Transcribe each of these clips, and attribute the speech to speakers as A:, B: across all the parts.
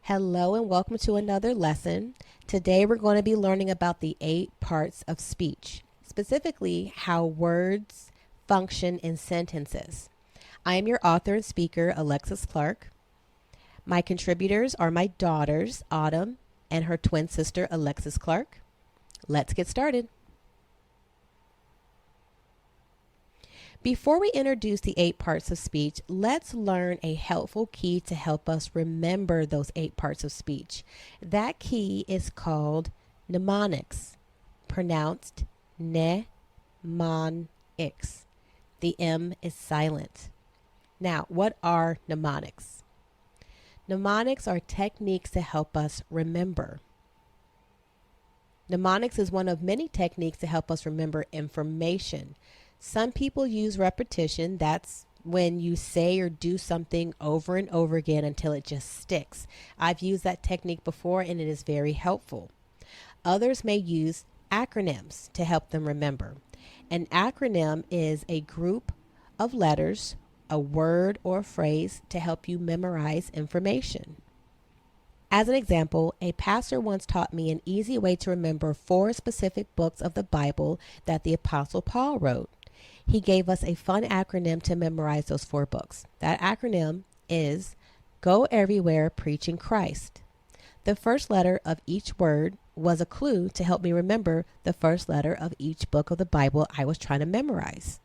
A: Hello and welcome to another lesson. Today we're going to be learning about the 8 parts of speech, specifically how words function in sentences. I am your author and speaker, Alexis Clark. My contributors are my daughters, Autumn and her twin sister, Alexis Clark. Let's get started. Before we introduce the 8 parts of speech, let's learn a helpful key to help us remember those 8 parts of speech. That key is called mnemonics, pronounced neumonics. The M is silent. Now, what are mnemonics? Mnemonics are techniques to help us remember. Mnemonics is one of many techniques to help us remember information. Some people use repetition. That's when you say or do something over and over again until it just sticks. I've used that technique before and it is very helpful. Others may use acronyms to help them remember. An acronym is a group of letters, a word or a phrase to help you memorize information. As an example, a pastor once taught me an easy way to remember 4 specific books of the Bible that the Apostle Paul wrote. He gave us a fun acronym to memorize those 4 books. That acronym is Go Everywhere Preaching Christ. The first letter of each word was a clue to help me remember the first letter of each book of the Bible I was trying to memorize.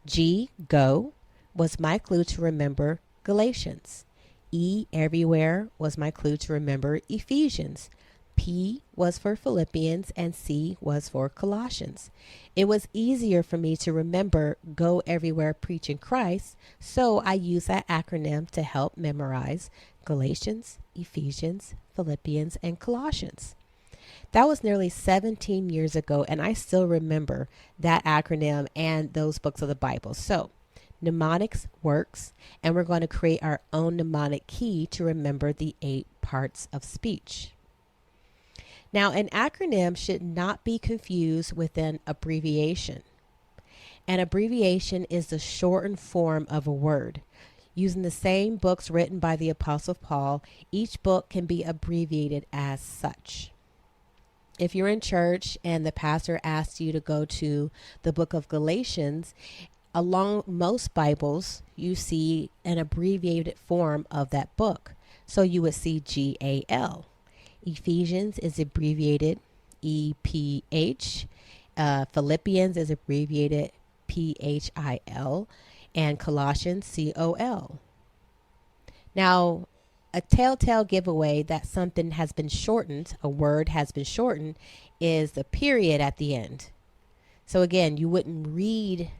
A: G, Go, was my clue to remember Galatians. E, Everywhere, was my clue to remember Ephesians. P was for Philippians and C was for Colossians. It was easier for me to remember Go Everywhere Preaching Christ, so I used that acronym to help memorize Galatians, Ephesians, Philippians, and Colossians. That was nearly 17 years ago, and I still remember that acronym and those books of the Bible. So, mnemonics works, and we're going to create our own mnemonic key to remember the 8 parts of speech. Now, an acronym should not be confused with an abbreviation. An abbreviation is the shortened form of a word. Using the same books written by the Apostle Paul, each book can be abbreviated as such. If you're in church and the pastor asks you to go to the book of Galatians, along most Bibles, you see an abbreviated form of that book. So you would see GAL. Ephesians is abbreviated EPH. Philippians is abbreviated PHIL. And Colossians COL. Now, a telltale giveaway that something has been shortened, a word has been shortened, is the period at the end. So again, you wouldn't read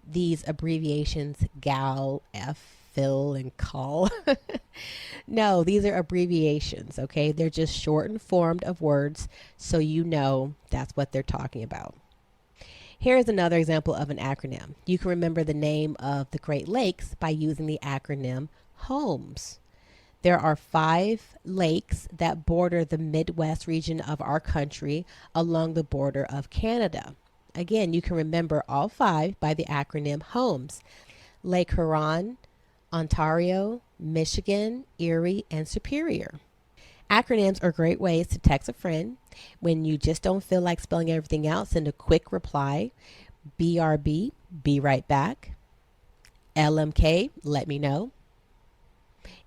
A: these abbreviations GAL, F, Phil, and call. No, these are abbreviations, okay? They're just shortened form of words, so you know that's what they're talking about. Here's another example of an acronym. You can remember the name of the Great Lakes by using the acronym HOMES. There are 5 lakes that border the Midwest region of our country along the border of Canada. Again, you can remember all 5 by the acronym HOMES. Lake Huron, Ontario, Michigan, Erie, and Superior. Acronyms are great ways to text a friend. When you just don't feel like spelling everything out, send a quick reply. BRB, be right back. LMK, let me know.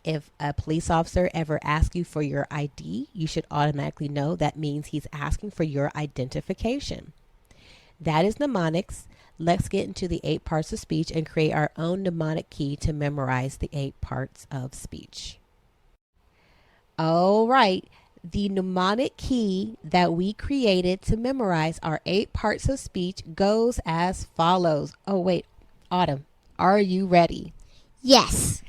A: If a police officer ever asks you for your ID, you should automatically know that means he's asking for your identification. That is mnemonics. Let's get into the 8 parts of speech and create our own mnemonic key to memorize the 8 parts of speech. All right, the mnemonic key that we created to memorize our 8 parts of speech goes as follows. Oh, wait, Autumn, are you ready?
B: Yes.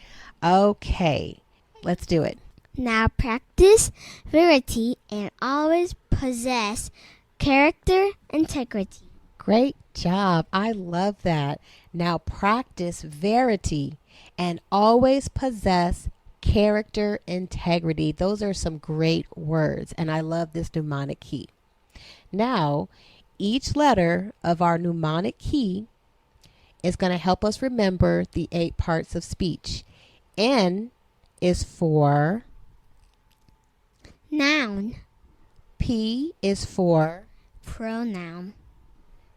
A: Okay, let's do it.
B: Now practice verity and always possess character integrity.
A: Great job. I love that. Now practice verity and always possess character integrity. Those are some great words, and I love this mnemonic key. Now, each letter of our mnemonic key is going to help us remember the 8 parts of speech. N is for
B: Noun.
A: P is for,
B: Pronoun.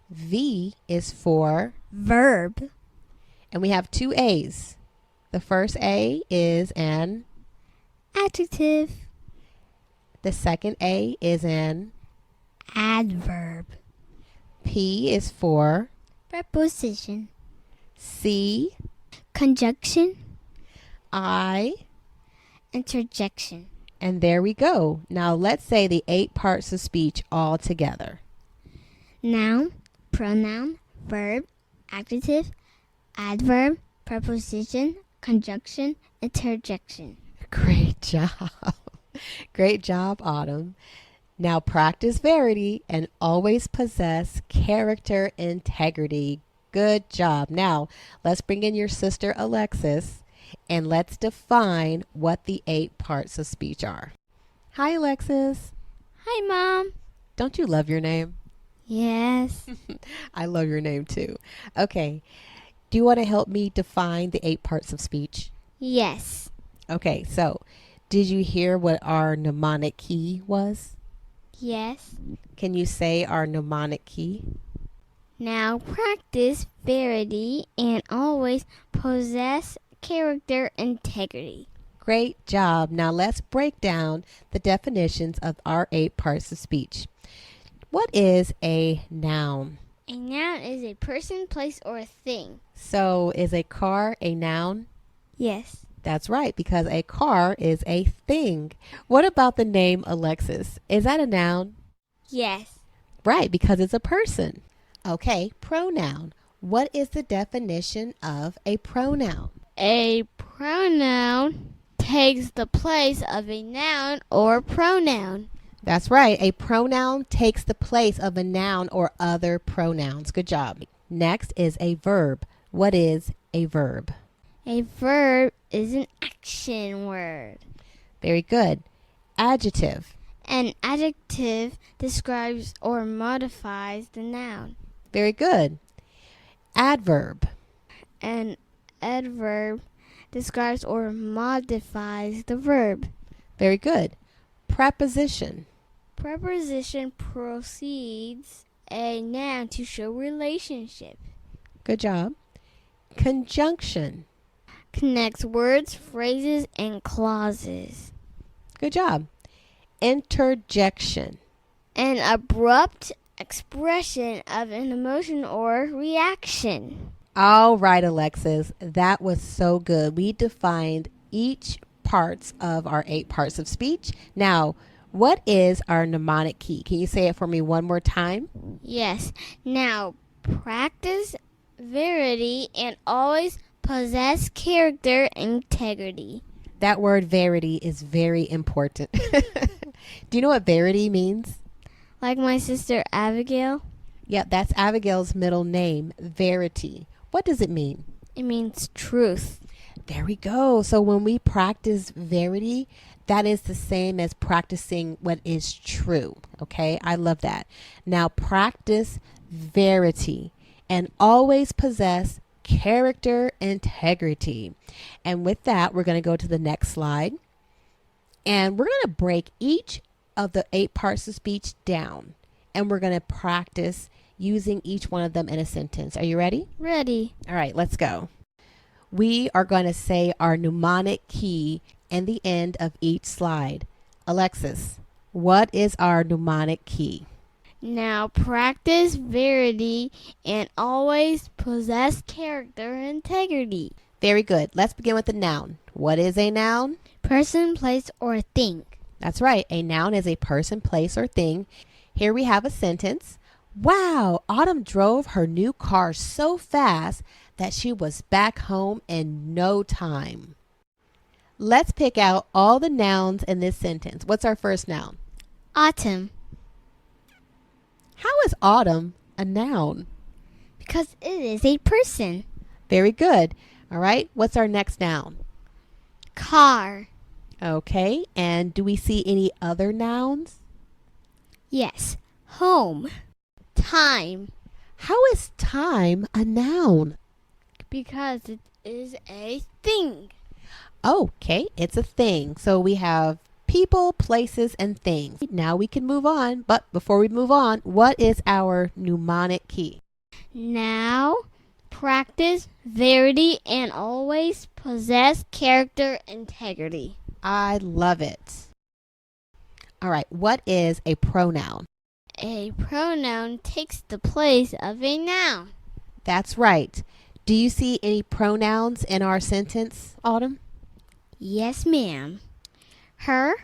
A: V is for,
B: Verb.
A: and we have two A's. The first A is an,
B: Adjective.
A: the second A is an,
B: Adverb.
A: P is for,
B: Preposition.
A: C,
B: Conjunction.
A: I,
B: Interjection.
A: and there we go. Now let's say the 8 parts of speech all together.
B: Noun, pronoun, verb, adjective, adverb, preposition, conjunction, interjection.
A: Great job. Great job, Autumn. Now practice verity and always possess character integrity. Good job. Now let's bring in your sister Alexis and let's define what the 8 parts of speech are. Hi, Alexis.
B: Hi, Mom.
A: Don't you love your name?
B: Yes.
A: I love your name too. Okay. Do you want to help me define the 8 parts of speech?
B: Yes.
A: Okay, so did you hear what our mnemonic key was?
B: Yes.
A: Can you say our mnemonic key?
B: Now practice verity and always possess character integrity.
A: Great job. Now let's break down the definitions of our 8 parts of speech. What is a noun?
B: A noun is a person, place, or a thing.
A: So is a car a noun?
B: Yes.
A: That's right, because a car is a thing. What about the name Alexis? Is that a noun?
B: Yes.
A: Right, because it's a person. Okay, pronoun. What is the definition of a pronoun?
B: A pronoun takes the place of a noun or pronoun.
A: That's right. A pronoun takes the place of a noun or other pronouns. Good job. Next is a verb. What is a verb?
B: A verb is an action word.
A: Very good. Adjective.
B: An adjective describes or modifies the noun.
A: Very good. Adverb.
B: An adverb describes or modifies the verb.
A: Very good. Preposition.
B: Preposition precedes a noun to show relationship.
A: Good job. Conjunction.
B: Connects words, phrases, and clauses.
A: Good job. Interjection.
B: An abrupt expression of an emotion or reaction.
A: All right, Alexis. That was so good. We defined each parts of our 8 parts of speech. Now, what is our mnemonic key? Can you say it for me one more time?
B: Yes. Now, practice verity and always possess character integrity.
A: That word verity is very important. Do you know what verity means?
B: Like my sister Abigail,
A: Yeah, that's Abigail's middle name, Verity. What does it mean?
B: it means truth.
A: There we go. So when we practice verity, that is the same as practicing what is true. Okay, I love that. Now practice verity and always possess character integrity. And with that, we're going to go to the next slide. And we're going to break each of the 8 parts of speech down. And we're going to practice using each one of them in a sentence. Are you ready?
B: Ready.
A: All right, let's go. We are going to say our mnemonic key in the end of each slide. Alexis, what is our mnemonic key?
B: Now practice verity and always possess character integrity.
A: Very good. Let's begin with the noun. What is a noun?
B: Person, place, or thing.
A: That's right. A noun is a person, place, or thing. Here we have a sentence. Wow, Autumn drove her new car so fast that she was back home in no time. Let's pick out all the nouns in this sentence. What's our first noun?
B: Autumn.
A: How is autumn a noun?
B: Because it is a person.
A: Very good. All right, what's our next noun?
B: Car.
A: Okay, and do we see any other nouns?
B: Yes. Home. Time.
A: How is time a noun?
B: Because it is a thing.
A: Okay, it's a thing. So we have people, places, and things. Now we can move on, but before we move on, what is our mnemonic key?
B: Now, practice, verity, and always possess character integrity.
A: I love it. All right, what is a pronoun?
B: A pronoun takes the place of a noun.
A: That's right. Do you see any pronouns in our sentence, Autumn?
B: Yes, ma'am. Her,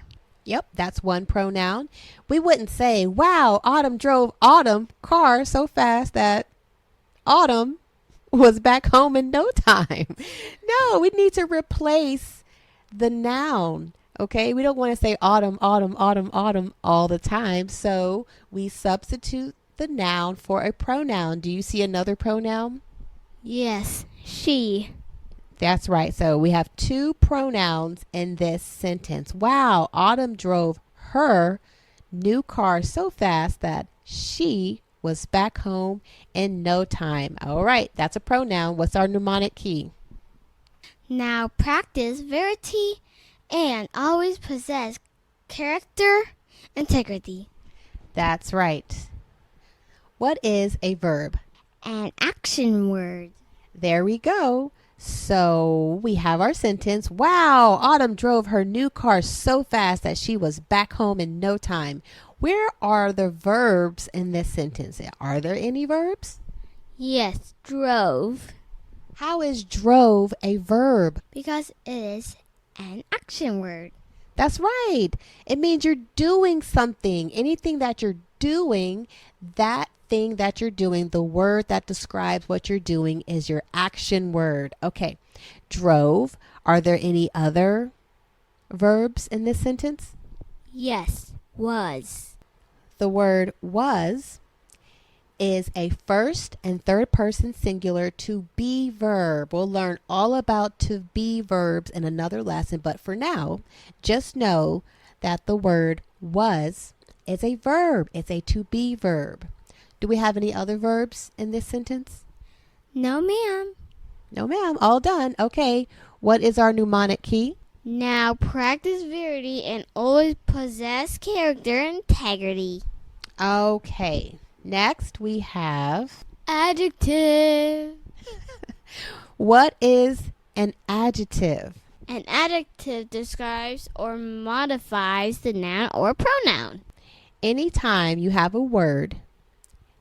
A: Yep, that's one pronoun. We wouldn't say, wow, Autumn drove Autumn car so fast that Autumn was back home in no time. No, we need to replace the noun. Okay, we don't want to say autumn, autumn, autumn, autumn all the time. So we substitute the noun for a pronoun. Do you see another pronoun?
B: yes, she.
A: That's right. So we have two pronouns in this sentence. Wow, Autumn drove her new car so fast that she was back home in no time. All right, that's a pronoun. What's our mnemonic key?
B: Now, practice, verity, and always possess character integrity.
A: That's right. What is a verb?
B: An action word.
A: There we go. So we have our sentence. Wow, Autumn drove her new car so fast that she was back home in no time. Where are the verbs in this sentence? Are there any verbs?
B: Yes, drove.
A: How is drove a verb?
B: Because it is an action word.
A: That's right. It means you're doing something. Anything that you're doing, that thing that you're doing, the word that describes what you're doing is your action word. Okay. Drove. Are there any other verbs in this sentence?
B: Yes, was.
A: The word was is a first and third person singular to be verb. We'll learn all about to be verbs in another lesson, but for now, just know that the word was is a verb. It's a to be verb. Do we have any other verbs in this sentence?
B: No, ma'am.
A: No, ma'am. All done. Okay. What is our mnemonic key?
B: Now, practice verity and always possess character integrity.
A: Okay. Next, we have
B: Adjective.
A: what is an adjective?
B: An adjective describes or modifies the noun or pronoun.
A: Anytime you have a word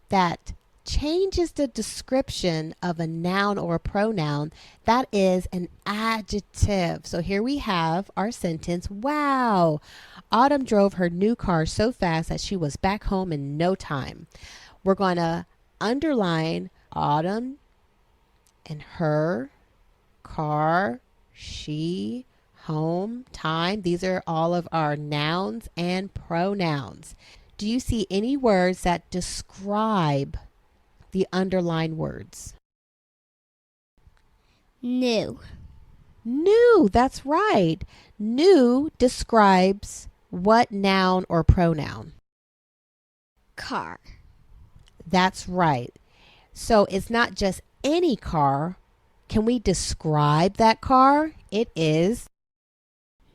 A: that changes the description of a noun or a pronoun, that is an adjective. So here we have our sentence. Wow, Autumn drove her new car so fast that she was back home in no time. We're going to underline Autumn and her, car, she, home, time. These are all of our nouns and pronouns. Do you see any words that describe the underlined words?
B: New.
A: New, that's right. New describes what noun or pronoun?
B: Car.
A: That's right. So it's not just any car. Can we describe that car? It is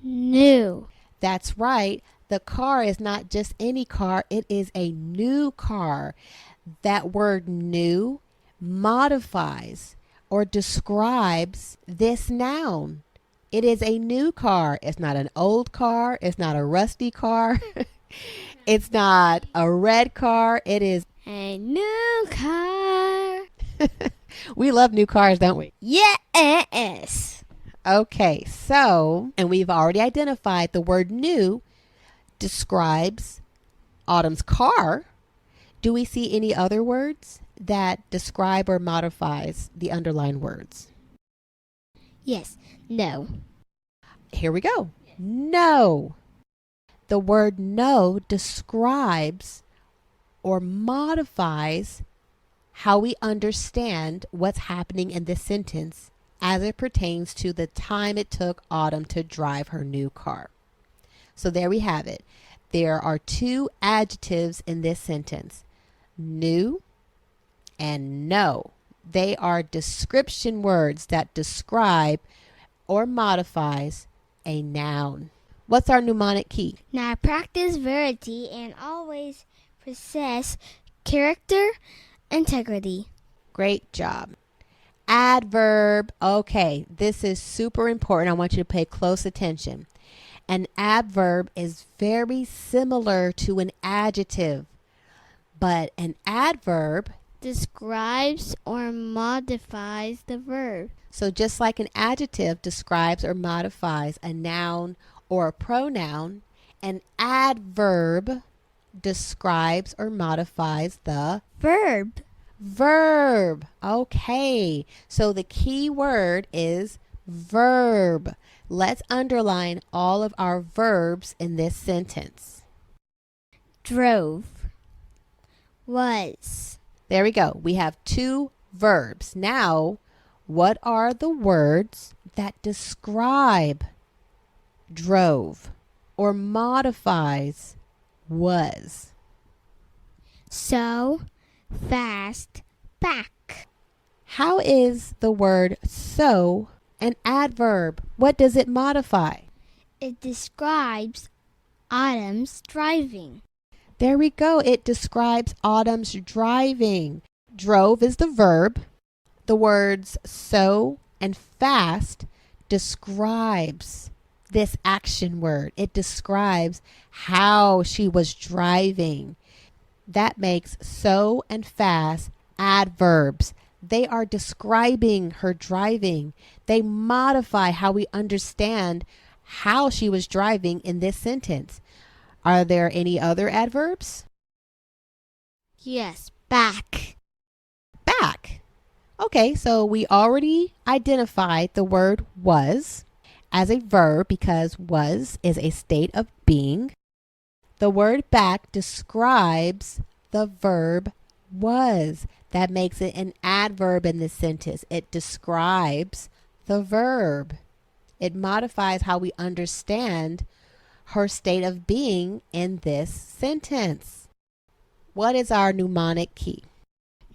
B: New.
A: That's right. The car is not just any car, it is a new car. That word new modifies or describes this noun. It is a new car. It's not an old car. It's not a rusty car. It's not a red car. It is.
B: A new car.
A: We love new cars, don't we?
B: Yes.
A: Okay, so, and we've already identified the word new describes Autumn's car. Do we see any other words that describe or modifies the underlined words?
B: Yes. No.
A: Here we go. No. The word no describes or modifies how we understand what's happening in this sentence as it pertains to the time it took Autumn to drive her new car. So there we have it. There are two adjectives in this sentence, new and no. They are description words that describe or modifies a noun. What's our mnemonic key?
B: Now practice verity and always possess character, integrity.
A: Great job. Adverb. Okay, this is super important. I want you to pay close attention. An adverb is very similar to an adjective, but an adverb
B: Describes or modifies the verb.
A: So just like an adjective describes or modifies a noun or a pronoun, an adverb describes or modifies the
B: Verb.
A: verb. Okay, so the key word is verb. Let's underline all of our verbs in this sentence.
B: Drove. Was.
A: There we go. We have two verbs. Now, what are the words that describe drove or modifies was?
B: So. Fast. Back.
A: How is the word so an adverb? What does it modify?
B: It describes Autumn's driving.
A: There we go. It describes Autumn's driving. Drove is the verb. The words so and fast describes this action word. It describes how she was driving. That makes so and fast adverbs. They are describing her driving. They modify how we understand how she was driving in this sentence. Are there any other adverbs?
B: Yes, back.
A: Back. Okay, so we already identified the word was as a verb because was is a state of being. The word back describes the verb was. That makes it an adverb in this sentence. It describes the verb. It modifies how we understand her state of being in this sentence. What is our mnemonic key?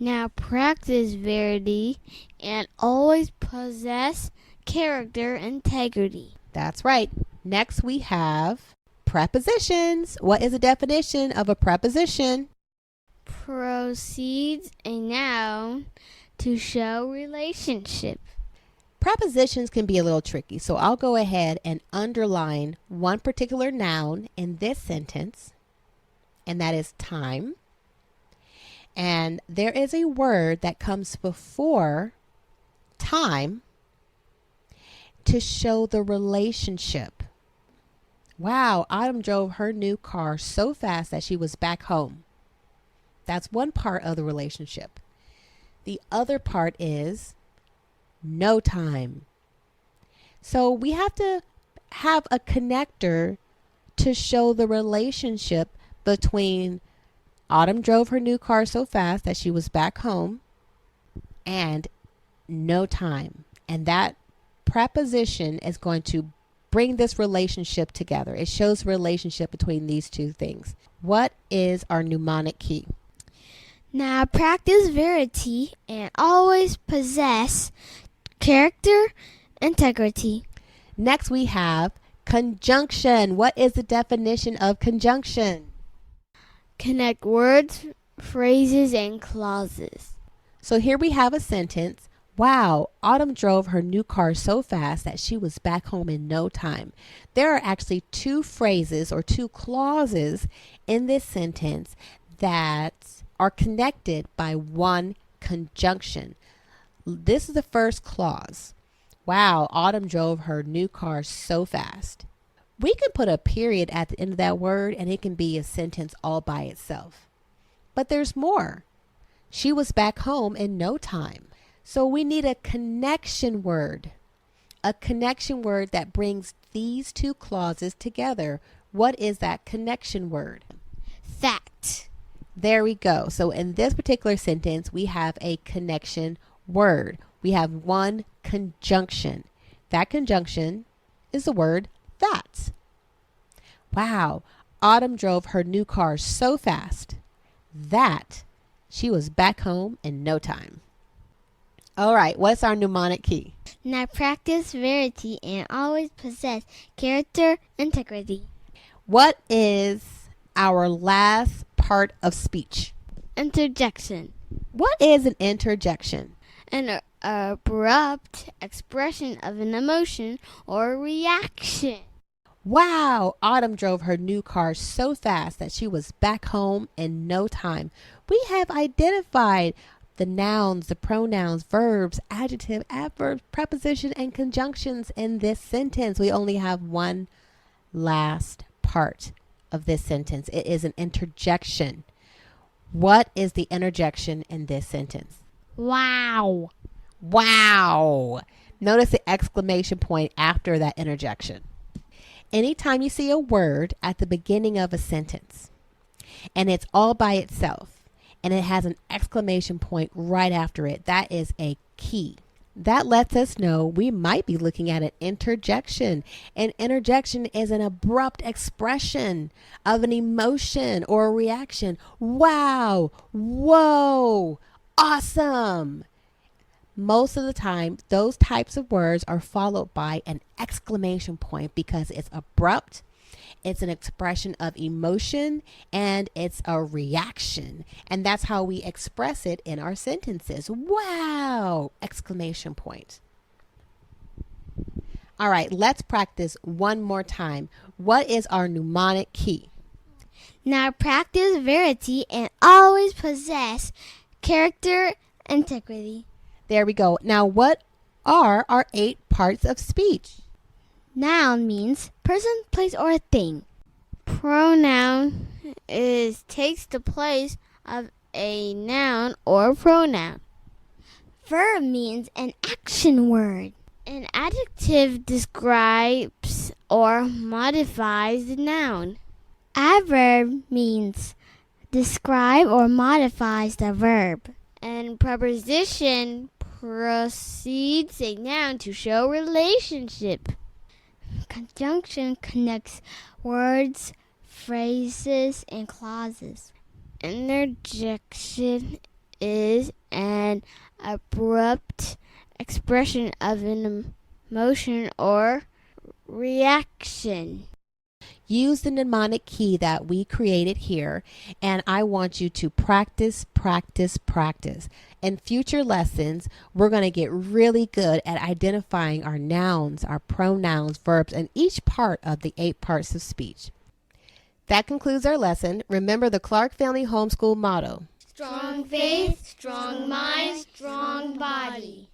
B: Now practice verity and always possess character, integrity.
A: That's right. Next we have prepositions. What is the definition of a preposition?
B: Proceeds a noun to show relationship.
A: Prepositions can be a little tricky, so I'll go ahead and underline one particular noun in this sentence, and that is time. And there is a word that comes before time to show the relationship. Wow, Autumn drove her new car so fast that she was back home. That's one part of the relationship. The other part is no time. So we have to have a connector to show the relationship between Autumn drove her new car so fast that she was back home and no time. And that preposition is going to bring this relationship together. It shows the relationship between these two things. What is our mnemonic key?
B: Now practice verity and always possess character, integrity.
A: Next we have conjunction. What is the definition of conjunction?
B: Connect words, phrases, and clauses.
A: So here we have a sentence. Wow, Autumn drove her new car so fast that she was back home in no time. There are actually two phrases or two clauses in this sentence that are connected by one conjunction. This is the first clause. Wow, Autumn drove her new car so fast. We can put a period at the end of that word and it can be a sentence all by itself. But there's more. She was back home in no time. So we need a connection word. A connection word that brings these two clauses together. What is that connection word?
B: That.
A: There we go. So in this particular sentence, we have a connection word. We have one conjunction. That conjunction is the word that. Wow, Autumn drove her new car so fast that she was back home in no time. All right, what's our mnemonic key?
B: Now practice verity and always possess character integrity.
A: What is our last part of speech?
B: Interjection.
A: What is an interjection?
B: An abrupt expression of an emotion or reaction.
A: Wow, Autumn drove her new car so fast that she was back home in no time. We have identified the nouns, the pronouns, verbs, adjective, adverb, preposition, and conjunctions in this sentence. We only have one last part of this sentence. It is an interjection. What is the interjection in this sentence?
B: Wow.
A: Wow. Notice the exclamation point after that interjection. Anytime you see a word at the beginning of a sentence and it's all by itself and it has an exclamation point right after it, that is a key. That lets us know we might be looking at an interjection. An interjection is an abrupt expression of an emotion or a reaction. Wow, whoa, awesome. Most of the time, those types of words are followed by an exclamation point because it's abrupt, it's an expression of emotion, and it's a reaction. And that's how we express it in our sentences. Wow! Exclamation point. All right, let's practice one more time. What is our mnemonic key?
B: Now practice verity and always possess character integrity.
A: There we go. Now, what are our 8 parts of speech?
B: Noun means person, place, or thing. Pronoun takes the place of a noun or pronoun. Verb means an action word. An adjective describes or modifies the noun. Adverb means describe or modifies the verb. And preposition precedes a noun to show relationship. Conjunction connects words, phrases, and clauses. Interjection is an abrupt expression of an emotion or reaction.
A: Use the mnemonic key that we created here, and I want you to practice, practice, practice. In future lessons, we're going to get really good at identifying our nouns, our pronouns, verbs, and each part of the 8 parts of speech. That concludes our lesson. Remember the Clark Family Homeschool motto.
B: Strong faith, strong mind, strong body.